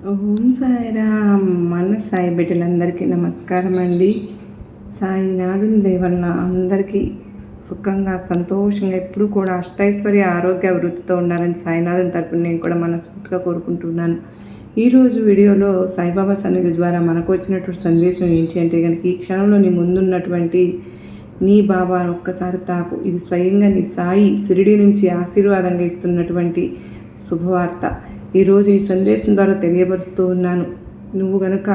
ఓం సాయిరామ్. మన సాయి బిడ్డలందరికీ నమస్కారం అండి. సాయినాథుని దయ వలన అందరికీ సుఖంగా సంతోషంగా ఎప్పుడు కూడా అష్టైశ్వర్య ఆరోగ్య వృద్ధితో ఉండాలని సాయినాథుని తరపున నేను కూడా మనస్ఫూర్తిగా కోరుకుంటున్నాను. ఈరోజు వీడియోలో సాయిబాబా సన్నిధి ద్వారా మనకు వచ్చినటువంటి సందేశం ఏంటి అంటే కనుక, ఈ క్షణంలో నీ ముందున్నటువంటి నీ బాబా ఒక్కసారి తాకు. ఇది స్వయంగా నీ సాయి షిరిడి నుంచి ఆశీర్వాదంగా ఇస్తున్నటువంటి శుభవార్త. ఈరోజు ఈ సందేశం ద్వారా తెలియపరుస్తూ ఉన్నాను. నువ్వు గనుక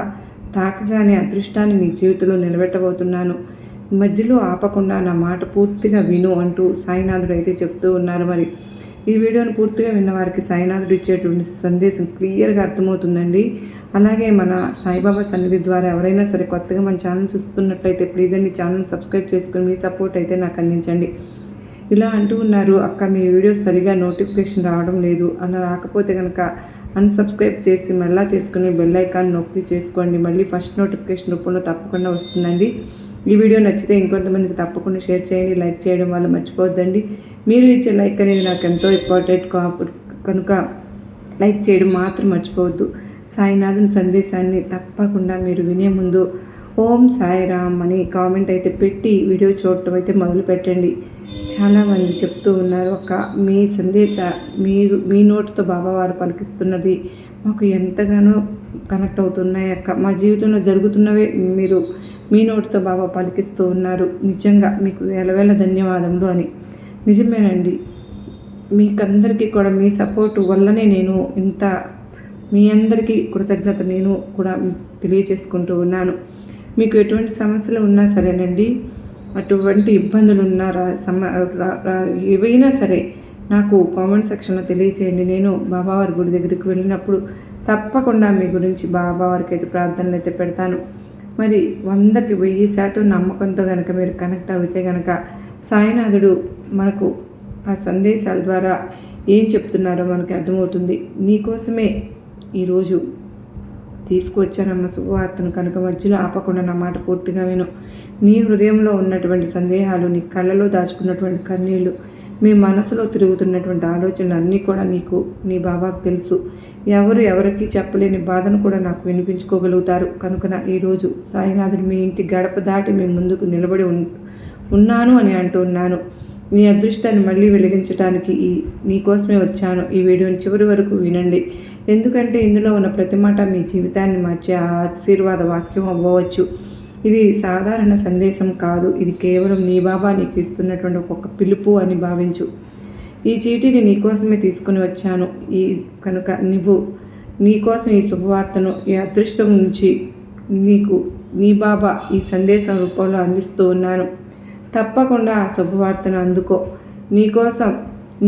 తాకగానే అదృష్టాన్ని నీ జీవితంలో నిలబెట్టబోతున్నాను. మధ్యలో ఆపకుండా నా మాట పూర్తిగా విను అంటూ సాయినాథుడు అయితే చెప్తూ ఉన్నారు. మరి ఈ వీడియోను పూర్తిగా విన్న వారికి సాయినాథుడు ఇచ్చేటువంటి సందేశం క్లియర్గా అర్థమవుతుందండి. అలాగే మన సాయిబాబా సన్నిధి ద్వారా ఎవరైనా సరే కొత్తగా మన ఛానల్ చూస్తున్నట్లయితే ప్లీజ్ అండి ఛానల్ సబ్స్క్రైబ్ చేసుకుని మీ సపోర్ట్ అయితే నాకు అందించండి. ఇలా అంటూ ఉన్నారు, అక్క మీ వీడియోస్ సరిగా నోటిఫికేషన్ రావడం లేదు. అలా రాకపోతే కనుక అన్సబ్స్క్రైబ్ చేసి మళ్ళీ చేసుకుని బెల్ ఐకాన్ నొక్కి చేసుకోండి. మళ్ళీ ఫస్ట్ నోటిఫికేషన్ రూపంలో తప్పకుండా వస్తుందండి. ఈ వీడియో నచ్చితే ఇంకొంతమందికి తప్పకుండా షేర్ చేయండి. లైక్ చేయడం వల్ల మర్చిపోవద్దండి. మీరు ఇచ్చే లైక్ అనేది నాకు ఎంతో ఇంపార్టెంట్ కనుక లైక్ చేయడం మాత్రం మర్చిపోవద్దు. సాయినాథుని సందేశాన్ని తప్పకుండా మీరు వినే ముందు ఓం సాయిరామ్ అని కామెంట్ అయితే పెట్టి వీడియో చూడటం అయితే మొదలు పెట్టండి. చాలామంది చెప్తూ ఉన్నారు, అక్క మీ మీరు మీ నోటితో బాబావారు పలికిస్తున్నది మాకు ఎంతగానో కనెక్ట్ అవుతున్నాయి అక్క. మా జీవితంలో జరుగుతున్నవే మీరు మీ నోటితో బాబా పలికిస్తూ ఉన్నారు. నిజంగా మీకు వేల ధన్యవాదములు అని. నిజమేనండి, మీకందరికీ కూడా మీ సపోర్టు వల్లనే నేను ఇంత మీ అందరికీ కృతజ్ఞత నేను కూడా తెలియచేసుకుంటూ ఉన్నాను. మీకు ఎటువంటి సమస్యలు ఉన్నా సరేనండి, అటువంటి ఇబ్బందులు ఉన్నారా ఏవైనా సరే నాకు కామెంట్ సెక్షన్లో తెలియచేయండి. నేను బాబావారి గుడి దగ్గరికి వెళ్ళినప్పుడు తప్పకుండా మీ గురించి బాబావారికి అయితే ప్రార్థనలు అయితే పెడతాను. మరి 100కి 1000% నమ్మకంతో కనుక మీరు కనెక్ట్ అవుతే కనుక సాయినాథుడు మనకు ఆ సందేశాల ద్వారా ఏం చెప్తున్నారో మనకి అర్థమవుతుంది. నీకోసమే ఈరోజు తీసుకువచ్చానమ్మ శుభవార్తను, కనుక మధ్యలో ఆపకుండా నా మాట పూర్తిగా విను. నీ హృదయంలో ఉన్నటువంటి సందేహాలు, నీ కళ్ళలో దాచుకున్నటువంటి కన్నీళ్ళు, మీ మనసులో తిరుగుతున్నటువంటి ఆలోచనలు అన్నీ కూడా నీకు నీ బాబాకు తెలుసు. ఎవరికి చెప్పలేని బాధను కూడా నాకు వినిపించుకోగలుగుతారు. కనుక ఈరోజు సాయినాథుడు మీ ఇంటి గడప దాటి మీ ముందుకు నిలబడి ఉన్నాను అని అంటున్నాను. నీ అదృష్టాన్ని మళ్ళీ వెలిగించడానికి నీకోసమే వచ్చాను. ఈ వీడియోని చివరి వరకు వినండి, ఎందుకంటే ఇందులో ఉన్న ప్రతి మాట మీ జీవితాన్ని మార్చే ఆశీర్వాద వాక్యం అవ్వవచ్చు. ఇది సాధారణ సందేశం కాదు, ఇది కేవలం నీ బాబా నీకు ఇస్తున్నటువంటి ఒక్కొక్క పిలుపు అని భావించు. ఈ చీటీని నీకోసమే తీసుకుని వచ్చాను. కనుక నువ్వు నీకోసం ఈ శుభవార్తను, ఈ అదృష్టం నుంచి నీకు నీ బాబా ఈ సందేశం రూపంలో అందిస్తూ ఉన్నాను. తప్పకుండా ఆ శుభవార్తను అందుకో. నీకోసం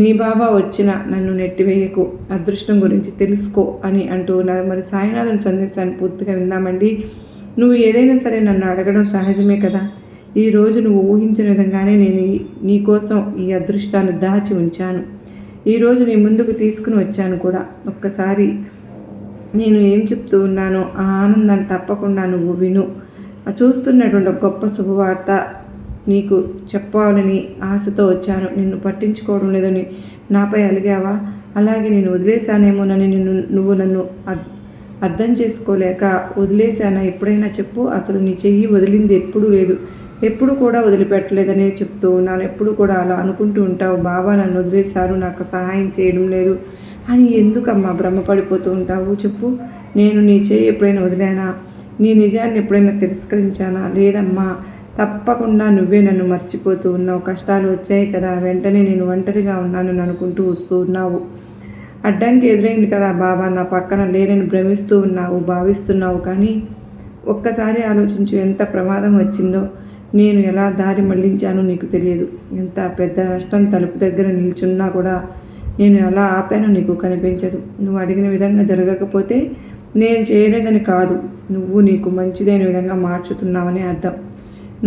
నీ బాబా వచ్చిన నన్ను నెట్టివేయకు, అదృష్టం గురించి తెలుసుకో అని అంటూ ఉన్నారు. మరి సాయినాథుని సందేశాన్ని పూర్తిగా విందామండి. నువ్వు ఏదైనా సరే నన్ను అడగడం సహజమే కదా. ఈరోజు నువ్వు ఊహించిన విధంగానే నేను నీకోసం ఈ అదృష్టాన్ని దాచి ఉంచాను. ఈరోజు నీ ముందుకు తీసుకుని వచ్చాను కూడా. ఒక్కసారి నేను ఏం చెప్తూ ఉన్నానో ఆ ఆనందాన్ని తప్పకుండా నువ్వు విను. చూస్తున్నటువంటి గొప్ప శుభవార్త నీకు చెప్పాలని ఆశతో వచ్చాను. నిన్ను పట్టించుకోవడం లేదని నాపై అలిగావా? అలాగే నేను వదిలేశానేమోనని నువ్వు నన్ను అర్థం చేసుకోలేక వదిలేశానా? ఎప్పుడైనా చెప్పు. అసలు నీ చెయ్యి వదిలింది ఎప్పుడూ లేదు, ఎప్పుడు కూడా వదిలిపెట్టలేదని చెప్తూ ఉన్నాను. ఎప్పుడు కూడా అలా అనుకుంటూ ఉంటావు, బాబా నన్ను వదిలేశారు, నాకు సహాయం చేయడం లేదు అని ఎందుకమ్మా భ్రమపడిపోతూ ఉంటావు? చెప్పు. నేను నీ చెయ్యి ఎప్పుడైనా వదిలానా? నీ నిజాన్ని ఎప్పుడైనా తిరస్కరించానా? లేదమ్మా, తప్పకుండా నువ్వే నన్ను మర్చిపోతూ ఉన్నావు. కష్టాలు వచ్చాయి కదా, వెంటనే నేను ఒంటరిగా ఉన్నానని అనుకుంటూ వస్తూ ఉన్నావు. అడ్డంకి ఎదురైంది కదా బాబా, నా పక్కన లేనని భ్రమిస్తూ ఉన్నావు, భావిస్తున్నావు. కానీ ఒక్కసారి ఆలోచించు, ఎంత ప్రమాదం వచ్చిందో, నేను ఎలా దారి మళ్లించానో నీకు తెలియదు. ఎంత పెద్ద నష్టం తలుపు దగ్గర నిల్చున్నా కూడా నేను ఎలా ఆపానో నీకు కనిపించదు. నువ్వు అడిగిన విధంగా జరగకపోతే నేను చేయలేదని కాదు, నువ్వు నీకు మంచిదైన విధంగా మార్చుతున్నావని అర్థం.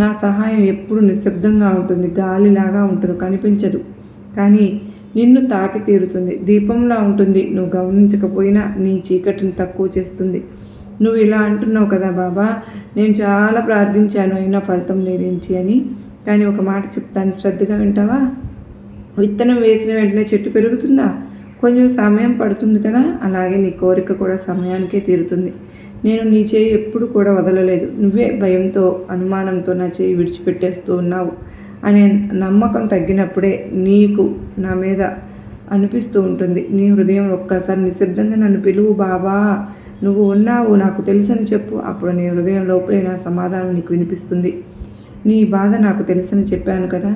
నా సహాయం ఎప్పుడు నిశ్శబ్దంగా ఉంటుంది, గాలిలాగా ఉంటుంది, కనిపించదు, కానీ నిన్ను తాకి తీరుతుంది, దీపంలా ఉంటుంది. నువ్వు గమనించకపోయినా నీ చీకటిని తక్కువ చేస్తుంది. నువ్వు ఇలా అంటున్నావు కదా బాబా, నేను చాలా ప్రార్థించాను అయినా ఫలితం లేదేంటి అని. కానీ ఒక మాట చెప్తాను, శ్రద్ధగా వింటావా? విత్తనం వేసిన వెంటనే చెట్టు పెరుగుతుందా? కొంచెం సమయం పడుతుంది కదా, అలాగే నీ కోరిక కూడా సమయానికే తీరుతుంది. నేను నీ చేయి ఎప్పుడు కూడా వదలలేదు. నువ్వే భయంతో అనుమానంతో నా చేయి విడిచిపెట్టేస్తూ ఉన్నావు అనే నమ్మకం తగ్గినప్పుడే నీకు నా మీద అనిపిస్తూ ఉంటుంది. నీ హృదయం ఒక్కసారి నిశ్శబ్దంగా నన్ను పిలువు బాబా, నువ్వు ఉన్నావు, నాకు తెలుసని చెప్పు. అప్పుడు నీ హృదయం లోపలే నా సమాధానం నీకు వినిపిస్తుంది. నీ బాధ నాకు తెలుసని చెప్పాను కదా.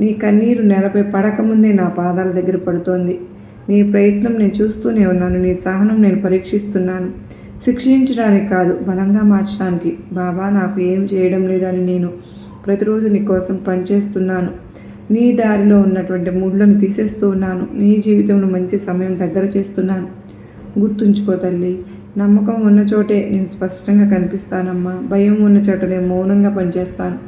నీ కన్నీరు నేలపై పడకముందే నా పాదాల దగ్గర పడుతోంది. నీ ప్రయత్నం నేను చూస్తూనే ఉన్నాను. నీ సహనం నేను పరీక్షిస్తున్నాను. శిక్షించడానికి కాదు, బలంగా మార్చడానికి. బాబా, నాకు ఏం చేయడం లేదని నేను ప్రతిరోజు నీ కోసం పనిచేస్తున్నాను. నీ దారిలో ఉన్నటువంటి ముళ్ళను తీసేస్తూ ఉన్నాను. నీ జీవితంలో మంచి సమయం దగ్గర చేస్తున్నాను. గుర్తుంచుకో తల్లి, నమ్మకం ఉన్న చోటే నేను స్పష్టంగా కనిపిస్తానమ్మా. భయం ఉన్న చోట నేను మౌనంగా పనిచేస్తాను.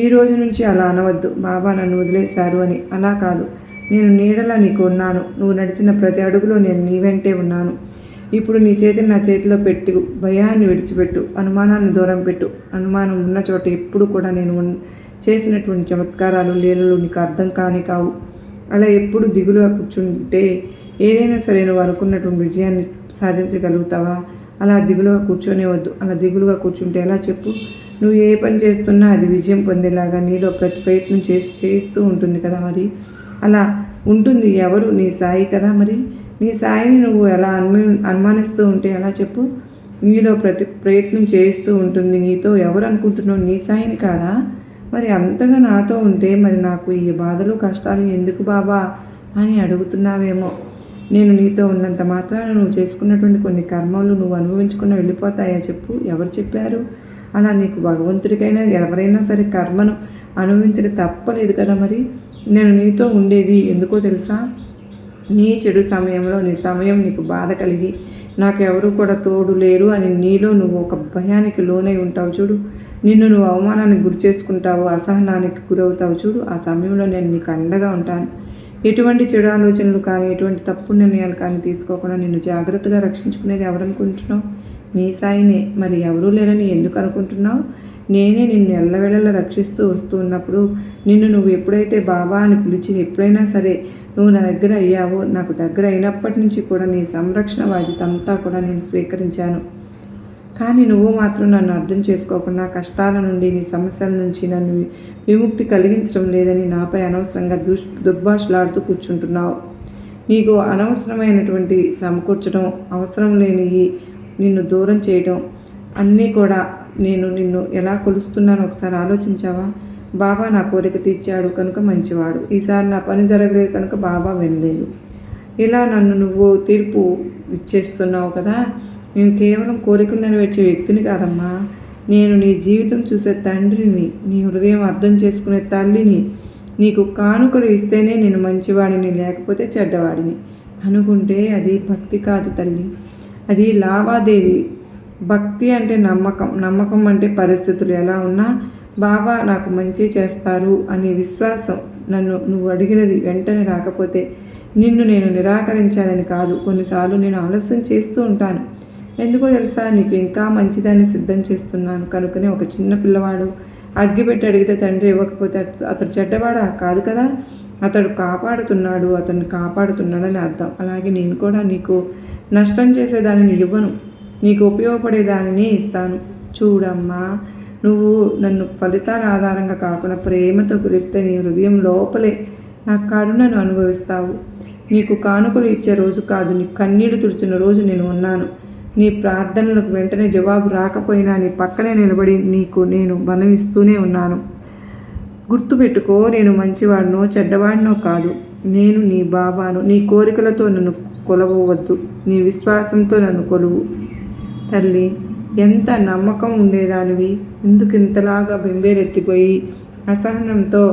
ఈ రోజు నుంచి అలా అనవద్దు, బాబా నన్ను వదిలేశారు అని. అలా కాదు, నేను నీడలా నీకు ఉన్నాను. నువ్వు నడిచిన ప్రతి అడుగులో నేను నీ వెంటే ఉన్నాను. ఇప్పుడు నీ చేతిని నా చేతిలో పెట్టు. భయాన్ని విడిచిపెట్టు, అనుమానాన్ని దూరం పెట్టు. అనుమానం ఉన్న చోట ఎప్పుడు కూడా నేను చేసినటువంటి చమత్కారాలు, లీలలు నీకు అర్థం కావు. అలా ఎప్పుడు దిగులుగా కూర్చుంటే ఏదైనా సరే నువ్వు అనుకున్నటువంటి విజయాన్ని సాధించగలుగుతావా? అలా దిగులుగా కూర్చొనే వద్దు. అలా దిగులుగా కూర్చుంటే ఎలా చెప్పు? నువ్వు ఏ పని చేస్తున్నా అది విజయం పొందేలాగా నీలో ప్రతి ప్రయత్నం చేస్తూ ఉంటుంది కదా. మరి అలా ఉంటుంది ఎవరు? నీ సాయి కదా. మరి నీ సాయిని నువ్వు ఎలా అనుమానిస్తూ ఉంటే ఎలా చెప్పు? నీలో ప్రతి ప్రయత్నం చేస్తూ ఉంటుంది. నీతో ఎవరు అనుకుంటున్నావు? నీ సాయిని కాదా? మరి అంతగా నాతో ఉంటే మరి నాకు ఈ బాధలు కష్టాలు ఎందుకు బాబా అని అడుగుతున్నావేమో. నేను నీతో ఉన్నంత మాత్రాన నువ్వు చేసుకున్నటువంటి కొన్ని కర్మలు నువ్వు అనుభవించుకున్న వెళ్ళిపోతాయా చెప్పు? ఎవరు చెప్పారు? అలా నీకు భగవంతుడికైనా ఎవరైనా సరే కర్మను అనుభవించక తప్పలేదు కదా. మరి నేను నీతో ఉండేది ఎందుకో తెలుసా? నీ చెడు సమయంలో, నీ సమయం నీకు బాధ కలిగి నాకు ఎవరు కూడా తోడు లేరు అని నీలో నువ్వు ఒక భయానికి లోనై ఉంటావు చూడు. నిన్ను నువ్వు అవమానానికి గురి చేసుకుంటావు, అసహనానికి గురవుతావు చూడు. ఆ సమయంలో నేను నీకు అండగా ఉంటాను. ఎటువంటి చెడు ఆలోచనలు కానీ, ఎటువంటి తప్పు నిర్ణయాలు కానీ తీసుకోకుండా నిన్ను జాగ్రత్తగా రక్షించుకునేది ఎవరనుకుంటున్నావు? నీ సాయినే. మరి ఎవరూ లేరని ఎందుకు అనుకుంటున్నావు? నేనే నిన్ను ఎల్లవేళలా రక్షిస్తూ వస్తూ ఉన్నప్పుడు నిన్ను నువ్వు ఎప్పుడైతే బాబా అని పిలిచి ఎప్పుడైనా సరే నువ్వు నా దగ్గర అయ్యావో, నాకు దగ్గర అయినప్పటి నుంచి కూడా నీ సంరక్షణ బాధ్యత అంతా కూడా నేను స్వీకరించాను. కానీ నువ్వు మాత్రం నన్ను అర్థం చేసుకోకుండా కష్టాల నుండి, నీ సమస్యల నుంచి నన్ను విముక్తి కలిగించడం లేదని నాపై అనవసరంగా దుర్భాషలాడుతూ కూర్చుంటున్నావు. నీకు అనవసరమైనటువంటి సమకూర్చడం, అవసరం లేని నిన్ను దూరం చేయడం అన్నీ కూడా నేను నిన్ను ఎలా కొలుస్తున్నానో ఒకసారి ఆలోచించావా? బాబా నా కోరిక తీర్చాడు కనుక మంచివాడు, ఈసారి నా పని జరగలేదు కనుక బాబా వినలేదు, ఇలా నన్ను నువ్వు తీర్పు ఇచ్చేస్తున్నావు కదా. నేను కేవలం కోరికలు నెరవేర్చే వ్యక్తిని కాదమ్మా. నేను నీ జీవితం చూసే తండ్రిని, నీ హృదయం అర్థం చేసుకునే తల్లిని. నీకు కానుకలు ఇస్తేనే నేను మంచివాడిని, లేకపోతే చెడ్డవాడిని అనుకుంటే అది భక్తి కాదు తల్లి, అది లావాదేవీ. భక్తి అంటే నమ్మకం, నమ్మకం అంటే పరిస్థితులు ఎలా ఉన్నా బాబా నాకు మంచి చేస్తారు అనే విశ్వాసం. నువ్వు అడిగినది వెంటనే రాకపోతే నిన్ను నేను నిరాకరించాలని కాదు, కొన్నిసార్లు నేను ఆలస్యం చేస్తూ ఉంటాను. ఎందుకో తెలుసా? నీకు ఇంకా మంచిదాన్ని సిద్ధం చేస్తున్నాను కనుకనే. ఒక చిన్న పిల్లవాడు అగ్గిపెట్టి అడిగితే తండ్రి ఇవ్వకపోతే అతడు చెడ్డవాడా? కాదు కదా. అతడు అతన్ని కాపాడుతున్నాడని అర్థం. అలాగే నేను కూడా నీకు నష్టం చేసేదానిని ఇవ్వను, నీకు ఉపయోగపడేదానిని ఇస్తాను. చూడమ్మా, నువ్వు నన్ను ఫలితాల ఆధారంగా కాకుండా ప్రేమతో పిలిస్తే నీ హృదయం లోపలే నా కరుణను అనుభవిస్తావు. నీకు కానుకలు ఇచ్చే రోజు కాదు, నీ కన్నీళ్లు తుడిచిన రోజు నేను ఉన్నాను. నీ ప్రార్థనలకు వెంటనే జవాబు రాకపోయినా నీ పక్కనే నిలబడి నీకు నేను బలం ఇస్తూనే ఉన్నాను. గుర్తుపెట్టుకో, నేను మంచివాడినో చెడ్డవాడినో కాదు, నేను నీ బాబాను. నీ కోరికలతో నన్ను కొలవవద్దు, నీ విశ్వాసంతో నన్ను కొలువు. తల్లి, ఎంత నమ్మకం ఉండేదానివి, ఎందుకు ఇంతలాగా బెంబేరెత్తిపోయి అసహనంతో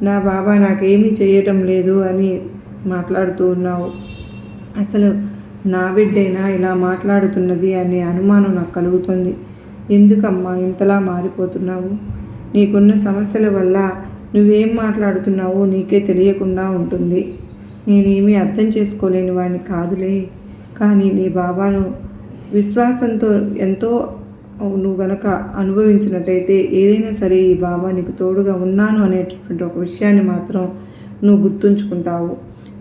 నా బాబా నాకేమీ చేయటం లేదు అని మాట్లాడుతూ ఉన్నావు? అసలు నా బిడ్డైనా ఇలా మాట్లాడుతున్నది అనే అనుమానం నాకు కలుగుతుంది. ఎందుకమ్మా ఇంతలా మారిపోతున్నావు? నీకున్న సమస్యల వల్ల నువ్వేం మాట్లాడుతున్నావో నీకే తెలియకుండా ఉంటుంది. నేనేమీ అర్థం చేసుకోలేని వాడిని కాదులే, కానీ నీ బాబాను విశ్వాసంతో ఎంతో నువ్వు గనక అనుభవించినట్టయితే ఏదైనా సరే ఈ బాబా నీకు తోడుగా ఉన్నాను అనేటటువంటి ఒక విషయాన్ని మాత్రం నువ్వు గుర్తుంచుకుంటావు.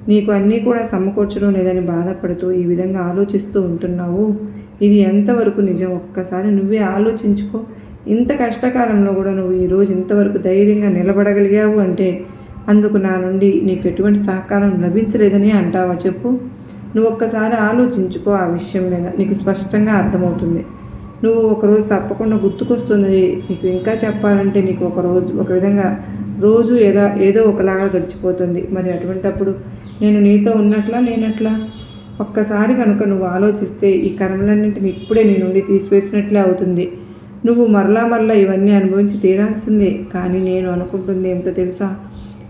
నీకు అన్నీ కూడా సమకూర్చడం లేదని బాధపడుతూ ఈ విధంగా ఆలోచిస్తూ ఉంటున్నావు. ఇది ఎంతవరకు నిజం? ఒక్కసారి నువ్వే ఆలోచించుకో. ఇంత కష్టకాలంలో కూడా నువ్వు ఈరోజు ఇంతవరకు ధైర్యంగా నిలబడగలిగావు అంటే అందుకు నా నుండి నీకు ఎటువంటి సహకారం లభించలేదని అంటావా చెప్పు? నువ్వు ఒక్కసారి ఆలోచించుకో. ఆ విషయం మీద నీకు స్పష్టంగా అర్థమవుతుంది. నువ్వు ఒకరోజు తప్పకుండా గుర్తుకొస్తుంది. నీకు ఇంకా చెప్పాలంటే నీకు ఒక విధంగా రోజు ఏదో ఒకలాగా గడిచిపోతుంది. మరి అటువంటప్పుడు నేను నీతో ఉన్నట్లా లేనట్లా? ఒక్కసారి కనుక నువ్వు ఆలోచిస్తే ఈ కర్మలన్నింటిని ఇప్పుడే నీ నుండి తీసివేసినట్లే అవుతుంది. నువ్వు మరలా ఇవన్నీ అనుభవించి తీరాల్సిందే. కానీ నేను అనుకుంటుంది ఏమిటో తెలుసా?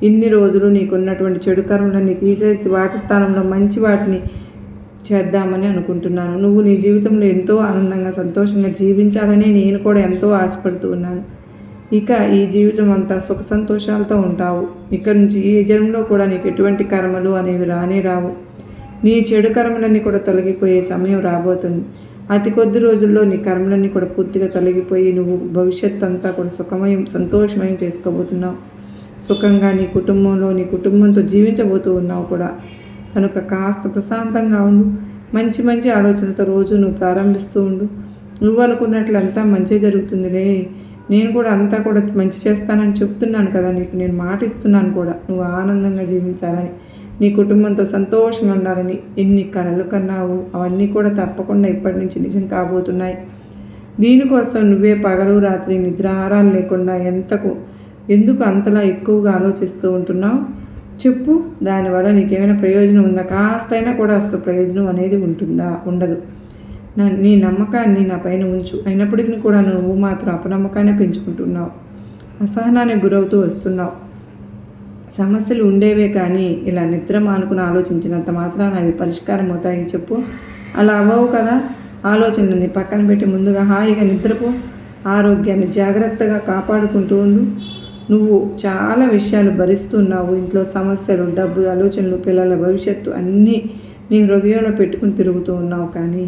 ఇన్ని రోజులు నీకున్నటువంటి చెడు కర్మలన్నీ తీసేసి వాటి స్థానంలో మంచి వాటిని చేద్దామని అనుకుంటున్నాను. నువ్వు నీ జీవితంలో ఎంతో ఆనందంగా సంతోషంగా జీవించాలని నేను కూడా ఎంతో ఆశపడుతూ ఉన్నాను. ఇక ఈ జీవితం అంతా సుఖ సంతోషాలతో ఉంటావు. ఇక్కడ నుంచి ఈ జన్మలో కూడా నీకు ఎటువంటి కర్మలు అనేవి రానే రావు. నీ చెడు కర్మలన్నీ కూడా తొలగిపోయే సమయం రాబోతుంది. అతి కొద్ది రోజుల్లో నీ కర్మలన్నీ కూడా పూర్తిగా తొలగిపోయి నువ్వు భవిష్యత్తు అంతా కూడా సుఖమయం సంతోషమయం చేసుకోబోతున్నావు. సుఖంగా నీ కుటుంబంతో జీవించబోతూ ఉన్నావు కూడా. కనుక కాస్త ప్రశాంతంగా ఉండు. మంచి ఆలోచనతో రోజు నువ్వు ప్రారంభిస్తూ ఉండు. నువ్వు అనుకున్నట్లు అంతా మంచి జరుగుతుందిలే. నేను కూడా అంతా కూడా మంచి చేస్తానని చెప్తున్నాను కదా నీకు. నేను మాట ఇస్తున్నాను కూడా. నువ్వు ఆనందంగా జీవించాలని, నీ కుటుంబంతో సంతోషంగా ఉండాలని ఎన్ని కలలు కన్నావు అవన్నీ కూడా తప్పకుండా ఇప్పటి నుంచి నిజం కాబోతున్నాయి. దీనికోసం నువ్వే పగలు రాత్రి నిద్రాహారాలు లేకుండా ఎందుకు అంతలా ఎక్కువగా ఆలోచిస్తూ ఉంటున్నావు చెప్పు? దానివల్ల నీకేమైనా ప్రయోజనం ఉందా? కాస్తైనా కూడా అసలు ప్రయోజనం అనేది ఉండదు. నీ నమ్మకాన్ని నా పైన ఉంచు. అయినప్పటికీ కూడా నువ్వు మాత్రం అపనమ్మకాన్ని పెంచుకుంటున్నావు. అసహనానికి గురవుతూ వస్తున్నావు. సమస్యలు ఉండేవే కానీ ఇలా నిద్ర మానుకుని ఆలోచించినంత మాత్రాన అవి పరిష్కారం అవుతాయి చెప్పు? అలా అవ్వవు కదా. ఆలోచనని పక్కన పెట్టి ముందుగా హాయిగా నిద్రపో. ఆరోగ్యాన్ని జాగ్రత్తగా కాపాడుకుంటూ ఉండు. నువ్వు చాలా విషయాలు భరిస్తున్నావు. ఇంట్లో సమస్యలు, డబ్బు, ఆలోచనలు, పిల్లల భవిష్యత్తు అన్నీ నీ హృదయంలో పెట్టుకుని తిరుగుతూ ఉన్నావు. కానీ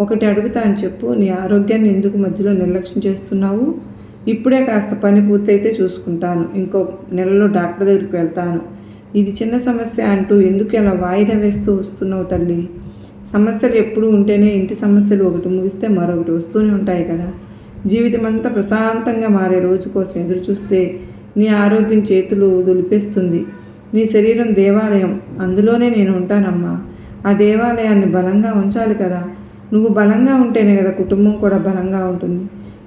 ఒకటి అడుగుతా అని చెప్పు, నీ ఆరోగ్యాన్ని ఎందుకు మధ్యలో నిర్లక్ష్యం చేస్తున్నావు? ఇప్పుడే కాస్త పని పూర్తయితే చూసుకుంటాను, ఇంకో నెలలో డాక్టర్ దగ్గరికి వెళ్తాను, ఇది చిన్న సమస్య అంటూ ఎందుకు ఇలా వాయిదా వేస్తూ వస్తున్నావు తల్లి? సమస్యలు ఎప్పుడు ఉంటేనే ఇంటి సమస్యలు ఒకటి ముగిస్తే మరొకటి వస్తూనే ఉంటాయి కదా. జీవితం అంతా ప్రశాంతంగా మారే రోజు కోసం ఎదురు చూస్తే నీ ఆరోగ్యం చేతులు దులిపేస్తుంది. నీ శరీరం దేవాలయం, అందులోనే నేను ఉంటానమ్మా. ఆ దేవాలయాన్ని బలంగా ఉంచాలి కదా. నువ్వు బలంగా ఉంటేనే కదా కుటుంబం కూడా బలంగా ఉంటుంది.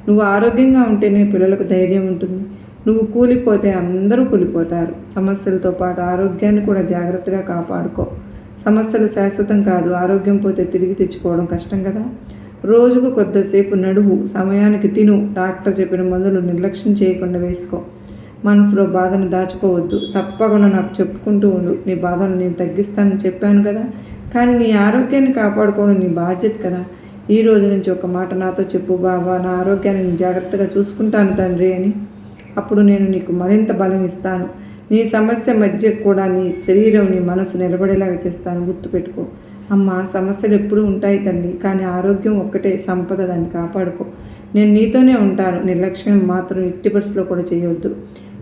నువ్వు ఆరోగ్యంగా ఉంటేనే పిల్లలకు ధైర్యం ఉంటుంది. నువ్వు కూలిపోతే అందరూ కూలిపోతారు. సమస్యలతో పాటు ఆరోగ్యాన్ని కూడా జాగ్రత్తగా కాపాడుకో. సమస్యలు శాశ్వతం కాదు. ఆరోగ్యం పోతే తిరిగి తెచ్చుకోవడం కష్టం కదా. రోజుకు కొద్దిసేపు నడువు, సమయానికి తిను, డాక్టర్ చెప్పిన మందులు నిర్లక్ష్యం చేయకుండా వేసుకో. మనసులో బాధను దాచుకోవద్దు. తప్పకుండా నాకు చెప్పుకుంటూ ఉండు. నీ బాధను నేను తగ్గిస్తానని చెప్పాను కదా. కానీ నీ ఆరోగ్యాన్ని కాపాడుకోవడం నీ బాధ్యత కదా. ఈ రోజు నుంచి ఒక మాట నాతో చెప్పు, బాబా నా ఆరోగ్యాన్ని నేను జాగ్రత్తగా చూసుకుంటాను తండ్రి అని. అప్పుడు నేను నీకు మరింత బలం ఇస్తాను. నీ సమస్య మధ్య కూడా నీ శరీరం, నీ మనసు నిలబడేలాగా చేస్తాను. గుర్తుపెట్టుకో అమ్మ, సమస్యలు ఎప్పుడూ ఉంటాయి తల్లి, కానీ ఆరోగ్యం ఒక్కటే సంపద, దాన్ని కాపాడుకో. నేను నీతోనే ఉంటాను. నిర్లక్ష్యం మాత్రం ఎట్టి పరిస్థితిలో కూడా చేయవద్దు.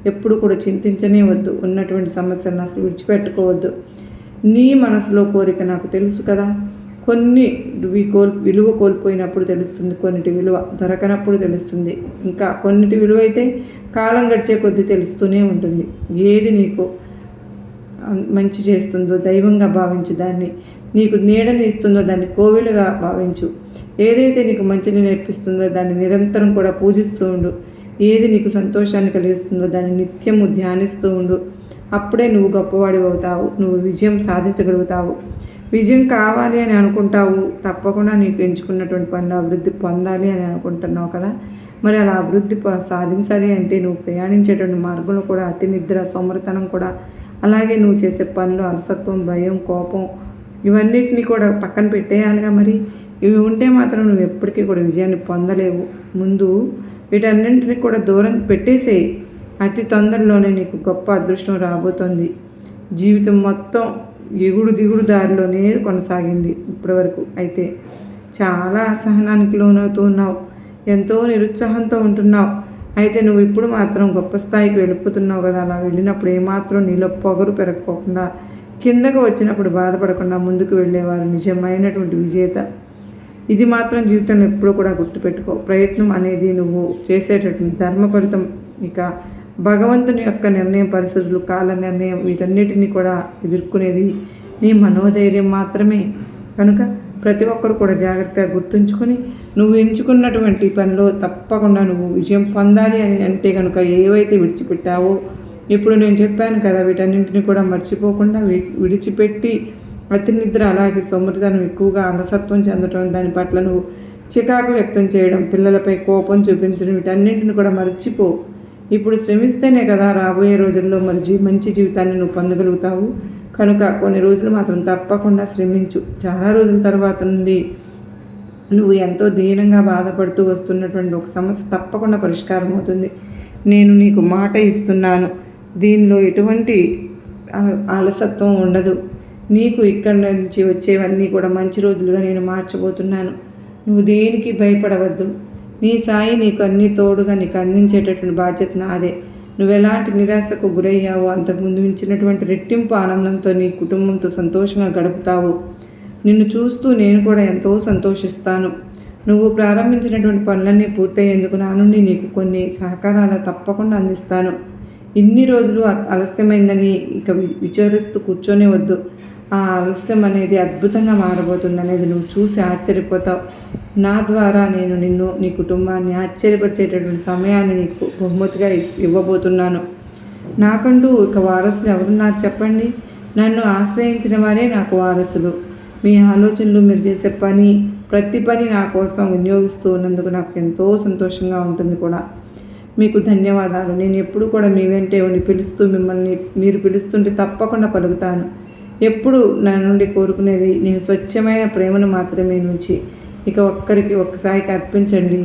ఎప్పుడు కూడా చింతించనే వద్దు. ఉన్నటువంటి సమస్యలను అసలు విడిచిపెట్టుకోవద్దు. నీ మనసులో కోరిక నాకు తెలుసు కదా. కొన్ని విలువ కోల్పోయినప్పుడు తెలుస్తుంది, కొన్నిటి విలువ దొరకనప్పుడు తెలుస్తుంది, ఇంకా కొన్నిటి విలువ అయితే కాలం గడిచే కొద్దీ తెలుస్తూనే ఉంటుంది. ఏది నీకు మంచి చేస్తుందో దైవంగా భావించు. దాన్ని నీకు నీడని ఇస్తుందో దాన్ని కోవిలుగా భావించు. ఏదైతే నీకు మంచిని నేర్పిస్తుందో దాన్ని నిరంతరం కూడా పూజిస్తూ ఉండు. ఏది నీకు సంతోషాన్ని కలిగిస్తుందో దాన్ని నిత్యము ధ్యానిస్తూ ఉండు. అప్పుడే నువ్వు గొప్పవాడివి అవుతావు. నువ్వు విజయం సాధించగలుగుతావు. విజయం కావాలి అని అనుకుంటావు. తప్పకుండా నీకు ఎంచుకున్నటువంటి పనిలో అభివృద్ధి పొందాలి అని అనుకుంటున్నావు కదా. మరి అలా అభివృద్ధి సాధించాలి అంటే నువ్వు ప్రయాణించేటువంటి మార్గంలో కూడా అతి నిద్ర, సోమరితనం కూడా, అలాగే నువ్వు చేసే పనులు అలసత్వం, భయం, కోపం ఇవన్నిటిని కూడా పక్కన పెట్టేయాలిగా. మరి ఇవి ఉంటే మాత్రం నువ్వు ఎప్పటికీ కూడా విజయాన్ని పొందలేవు. ముందు వీటన్నింటినీ కూడా దూరం పెట్టేసేయి. అతి తొందరలోనే నీకు గొప్ప అదృష్టం రాబోతోంది. జీవితం మొత్తం దిగుడు దారిలోనే కొనసాగింది ఇప్పటి వరకు. అయితే చాలా అసహనానికి లోనవుతూ ఉన్నావు. ఎంతో నిరుత్సాహంతో ఉంటున్నావు. అయితే నువ్వు ఇప్పుడు మాత్రం గొప్ప స్థాయికి వెళ్ళిపోతున్నావు కదా. అలా వెళ్ళినప్పుడు ఏమాత్రం నీలో పొగరు పెరగకోకుండా కిందకు వచ్చినప్పుడు బాధపడకుండా ముందుకు వెళ్ళేవారు నిజమైనటువంటి విజేత. ఇది మాత్రం జీవితంలో ఎప్పుడూ కూడా గుర్తుపెట్టుకో. ప్రయత్నం అనేది నువ్వు చేసేటటువంటి ధర్మ ఫలితం. ఇక భగవంతుని యొక్క నిర్ణయం, పరిస్థితులు, కాల నిర్ణయం, వీటన్నిటిని కూడా ఎదుర్కొనేది నీ మనోధైర్యం మాత్రమే. కనుక ప్రతి ఒక్కరు కూడా జాగ్రత్తగా గుర్తుంచుకొని నువ్వు ఎంచుకున్నటువంటి పనిలో తప్పకుండా నువ్వు విజయం పొందాలి అని అంటే కనుక ఏవైతే విడిచిపెట్టావో ఇప్పుడు నేను చెప్పాను కదా, వీటన్నింటినీ కూడా మర్చిపోకుండా విడిచిపెట్టి అతి నిద్ర, అలాగే సోమరితనం, ఎక్కువగా అలసత్వం చెందడం, దాని పట్ల నువ్వు చికాకు వ్యక్తం చేయడం, పిల్లలపై కోపం చూపించడం, వీటన్నింటిని కూడా మర్చిపో. ఇప్పుడు శ్రమిస్తేనే కదా రాబోయే రోజుల్లో మంచి జీవితాన్ని నువ్వు పొందగలుగుతావు. కనుక కొన్ని రోజులు మాత్రం తప్పకుండా శ్రమించు. చాలా రోజుల తర్వాత నుండి నువ్వు ఎంతో దీనంగా బాధపడుతూ వస్తున్నటువంటి ఒక సమస్య తప్పకుండా పరిష్కారం అవుతుంది. నేను నీకు మాట ఇస్తున్నాను. దీనిలో ఎటువంటి అలసత్వం ఉండదు. నీకు ఇక్కడి నుంచి వచ్చేవన్నీ కూడా మంచి రోజులుగా నేను మార్చబోతున్నాను. నువ్వు దేనికి భయపడవద్దు. నీ సాయి నీకు అన్నీ తోడుగా నీకు అందించేటటువంటి బాధ్యత నాదే. నువ్వు ఎలాంటి నిరాశకు గురయ్యావో అంతకుముందు ఇచ్చినటువంటి రెట్టింపు ఆనందంతో నీ కుటుంబంతో సంతోషంగా గడుపుతావు. నిన్ను చూస్తూ నేను కూడా ఎంతో సంతోషిస్తాను. నువ్వు ప్రారంభించినటువంటి పనులన్నీ పూర్తయ్యేందుకు నా నుండి నీకు కొన్ని సహకారాలు తప్పకుండా అందిస్తాను. ఇన్ని రోజులు ఆలస్యమైందని ఇక విచారిస్తూ కూర్చొనే వద్దు. ఆ ఆలస్యం అనేది అద్భుతంగా మారబోతుంది అనేది నువ్వు చూసి ఆశ్చర్యపోతావు. నా ద్వారా నేను నిన్ను, నీ కుటుంబాన్ని ఆశ్చర్యపరిచేటటువంటి సమయాన్ని నీకు బహుమతిగా ఇవ్వబోతున్నాను. నాకంటూ ఇక వారసులు ఎవరున్నారు చెప్పండి? నన్ను ఆశ్రయించిన వారే నాకు వారసులు. మీ ఆలోచనలు, మీరు చేసే ప్రతి పని నా కోసం వినియోగిస్తూ ఉన్నందుకు నాకు ఎంతో సంతోషంగా ఉంటుంది కూడా. మీకు ధన్యవాదాలు. నేను ఎప్పుడు కూడా మీ వెంటే ఉండి పిలుస్తూ మిమ్మల్ని మీరు పిలుస్తుంటే తప్పకుండా పలుకుతాను. ఎప్పుడు నా నుండి కోరుకునేది నేను స్వచ్ఛమైన ప్రేమను మాత్రమే నుంచి. ఇక ఒక్కసారికి అర్పించండి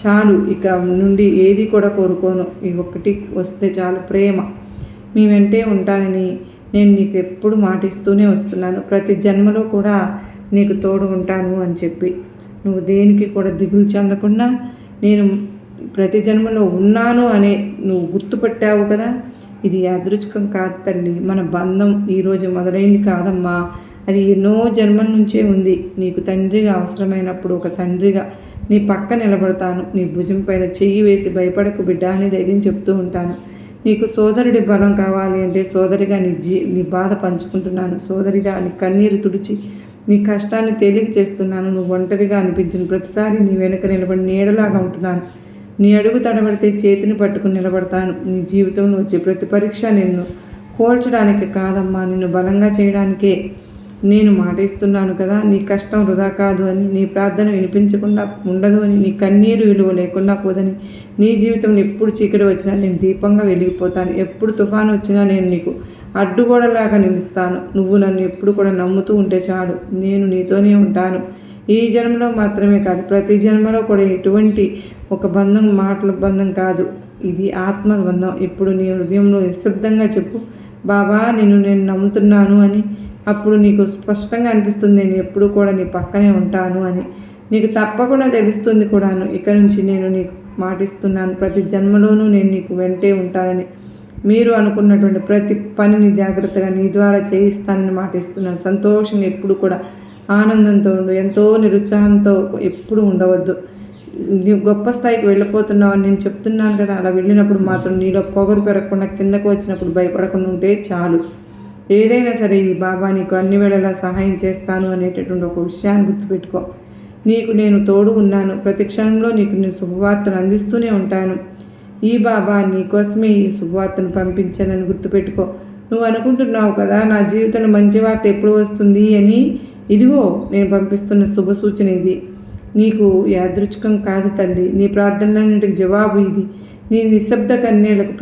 చాలు. ఇక నుండి ఏది కూడా కోరుకోను. ఈ ఒక్కటి వస్తే చాలు, ప్రేమ. మీ వెంటే ఉంటానని నేను నీకు ఎప్పుడు మాటిస్తూనే వస్తున్నాను. ప్రతి జన్మలో కూడా నీకు తోడు ఉంటాను అని చెప్పి నువ్వు దేనికి కూడా దిగులు చెందకుండా నేను ప్రతి జన్మలో ఉన్నాను అనే నువ్వు గుర్తుపట్టావు కదా. ఇది యాదృచ్ఛికం కాదు తల్లి. మన బంధం ఈరోజు మొదలైంది కాదమ్మా. అది ఎన్నో జన్మల నుంచే ఉంది. నీకు తండ్రిగా అవసరమైనప్పుడు ఒక తండ్రిగా నీ పక్క నిలబడతాను. నీ భుజం పైన చెయ్యి వేసి భయపడకు బిడ్డ అని ధైర్యం చెప్తూ ఉంటాను. నీకు సోదరుడి బలం కావాలి అంటే సోదరిగా నీ బాధ పంచుకుంటున్నాను. సోదరిగా నీ కన్నీరు తుడిచి నీ కష్టాన్ని తేలిక చేస్తున్నాను. నువ్వు ఒంటరిగా అనిపించిన ప్రతిసారి నీ వెనుక నిలబడి నీడలాగా ఉంటున్నాను. నీ అడుగు తడబడితే చేతిని పట్టుకుని నిలబడతాను. నీ జీవితంలో వచ్చే ప్రతి పరీక్ష నిన్ను కోల్చడానికి కాదమ్మా, నిన్ను బలంగా చేయడానికే నేను మాట ఇస్తున్నాను కదా. నీ కష్టం వృధా కాదు అని, నీ ప్రార్థన వినిపించకుండా ఉండదు అని, నీ కన్నీరు విలువ లేకుండా పోదని, నీ జీవితంలో ఎప్పుడు చీకటి వచ్చినా నేను దీపంగా వెలిగిపోతాను. ఎప్పుడు తుఫాను వచ్చినా నేను నీకు అడ్డుగోడలాగా నిలుస్తాను. నువ్వు నన్ను ఎప్పుడు కూడా నమ్ముతూ ఉంటే చాలు. నేను నీతోనే ఉంటాను. ఈ జన్మలో మాత్రమే కాదు, ప్రతి జన్మలో కూడా ఎటువంటి ఒక బంధం మాటల బంధం కాదు, ఇది ఆత్మ బంధం. ఇప్పుడు నీ హృదయంలో నిశ్శబ్దంగా చెప్పు, బాబా నేను నమ్ముతున్నాను అని. అప్పుడు నీకు స్పష్టంగా అనిపిస్తుంది నేను ఎప్పుడు కూడా నీ పక్కనే ఉంటాను అని. నీకు తప్పకుండా తెలుస్తుంది కూడాను. ఇక నుంచి నేను నీకు మాటిస్తున్నాను, ప్రతి జన్మలోనూ నేను నీకు వెంటే ఉంటానని. మీరు అనుకున్నటువంటి ప్రతి పనిని జాగ్రత్తగా నీ ద్వారా చేయిస్తానని మాటిస్తున్నాను. సంతోషంగా ఎప్పుడు కూడా ఆనందంతో ఉండు. ఎంతో నిరుత్సాహంతో ఎప్పుడు ఉండవద్దు. నీవు గొప్ప స్థాయికి వెళ్ళిపోతున్నావు అని నేను చెప్తున్నాను కదా. అలా వెళ్ళినప్పుడు మాత్రం నీలో పొగరు పెరగకుండా, కిందకు వచ్చినప్పుడు భయపడకుండా ఉంటే చాలు. ఏదైనా సరే ఈ బాబా నీకు అన్ని వేళలా సహాయం చేస్తాను అనేటటువంటి ఒక విషయాన్ని గుర్తుపెట్టుకో. నీకు నేను తోడు ఉన్నాను. ప్రతి క్షణంలో నీకు నేను శుభవార్తను అందిస్తూనే ఉంటాను. ఈ బాబా నీకోసమే ఈ శుభవార్తను పంపించానని గుర్తుపెట్టుకో. నువ్వు అనుకుంటున్నావు కదా నా జీవితంలో మంచి వార్త ఎప్పుడు వస్తుంది అని. ఇదిగో నేను పంపిస్తున్న శుభ సూచన ఇది. నీకు యాదృచ్ఛికం కాదు తల్లి. నీ ప్రార్థనలన్నింటికి జవాబు ఇది. నీ నిశ్శబ్ద కన్నీళ్లకు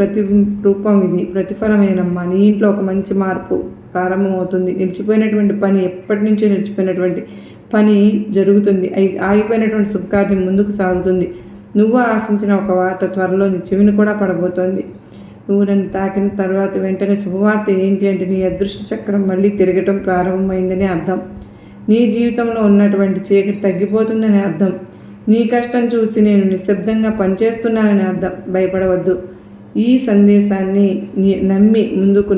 రూపం ఇది. ప్రతిఫలమేనమ్మా. నీ ఇంట్లో ఒక మంచి మార్పు ప్రారంభమవుతుంది. నిలిచిపోయినటువంటి పని, ఎప్పటి నుంచో నిలిచిపోయినటువంటి పని జరుగుతుంది. ఆగిపోయినటువంటి శుభకార్యం ముందుకు సాగుతుంది. నువ్వు ఆశించిన ఒక వార్త త్వరలో నీ చెవిని కూడా పడబోతోంది. నువ్వు నన్ను తాకిన తర్వాత వెంటనే శుభవార్త ఏంటి అంటే నీ అదృష్ట చక్రం మళ్ళీ తిరగటం ప్రారంభమైందని అర్థం. నీ జీవితంలో ఉన్నటువంటి చీకటి తగ్గిపోతుందని అర్థం. నీ కష్టం చూసి నేను నిశ్శబ్దంగా పనిచేస్తున్నానని అర్థం. భయపడవద్దు. ఈ సందేశాన్ని నమ్మి ముందుకు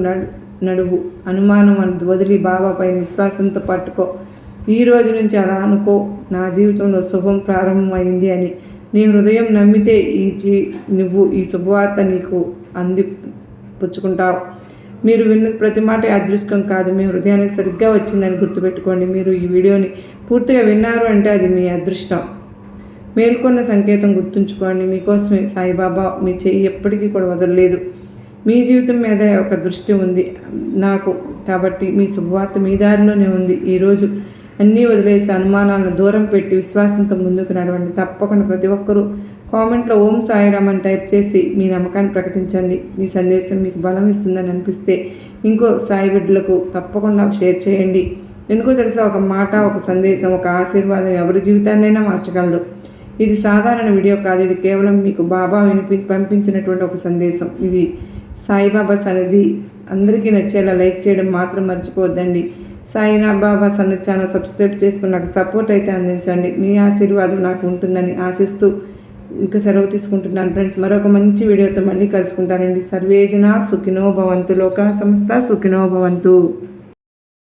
నడువు. అనుమానం వదిలి బాబాపై విశ్వాసంతో పట్టుకో. ఈ రోజు నుంచి అలా అనుకో, నా జీవితంలో శుభం ప్రారంభమైంది అని. నీ హృదయం నమ్మితే నువ్వు ఈ శుభవార్త నీకు పుచ్చుకుంటావు. మీరు విన్న ప్రతి మాట అదృష్టం కాదు, మీ హృదయానికి సరిగ్గా వచ్చిందని గుర్తుపెట్టుకోండి. మీరు ఈ వీడియోని పూర్తిగా విన్నారు అంటే అది మీ అదృష్టం. మేల్కొన్న సంకేతం గుర్తుంచుకోండి. మీకోసమే సాయిబాబా మీ చెయ్యి ఎప్పటికీ కూడా వదలలేదు. మీ జీవితం మీద ఒక దృష్టి ఉంది నాకు, కాబట్టి మీ శుభవార్త మీ దారిలోనే ఉంది. ఈరోజు అన్నీ వదిలేసి అనుమానాలను దూరం పెట్టి విశ్వాసంతో ముందుకు నడవండి. తప్పకుండా ప్రతి ఒక్కరూ కామెంట్లో ఓం సాయిరామ్ అని టైప్ చేసి మీ నమ్మకాన్ని ప్రకటించండి. మీ సందేశం మీకు బలం ఇస్తుందని అనిపిస్తే ఇంకో సాయి బిడ్డలకు తప్పకుండా షేర్ చేయండి. ఎందుకో తెలుసా, ఒక మాట, ఒక సందేశం, ఒక ఆశీర్వాదం ఎవరి జీవితాన్నైనా మార్చగలదు. ఇది సాధారణ వీడియో కాదు, ఇది కేవలం మీకు బాబా పంపించినటువంటి ఒక సందేశం. ఇది సాయిబాబా సన్నిధి. అందరికీ నచ్చేలా లైక్ చేయడం మాత్రం మర్చిపోవద్దండి. సాయిబాబా సన్నిధి ఛానల్ సబ్స్క్రైబ్ చేసుకుని నాకు సపోర్ట్ అయితే అందించండి. మీ ఆశీర్వాదం నాకు ఉంటుందని ఆశిస్తూ ఇంకా సెలవు తీసుకుంటున్నాను ఫ్రెండ్స్. మరొక మంచి వీడియోతో మళ్ళీ కలుసుకుంటానండి. సర్వేజన సుఖినో భవంతు. లోకా సమస్త సుఖినో భవంతు.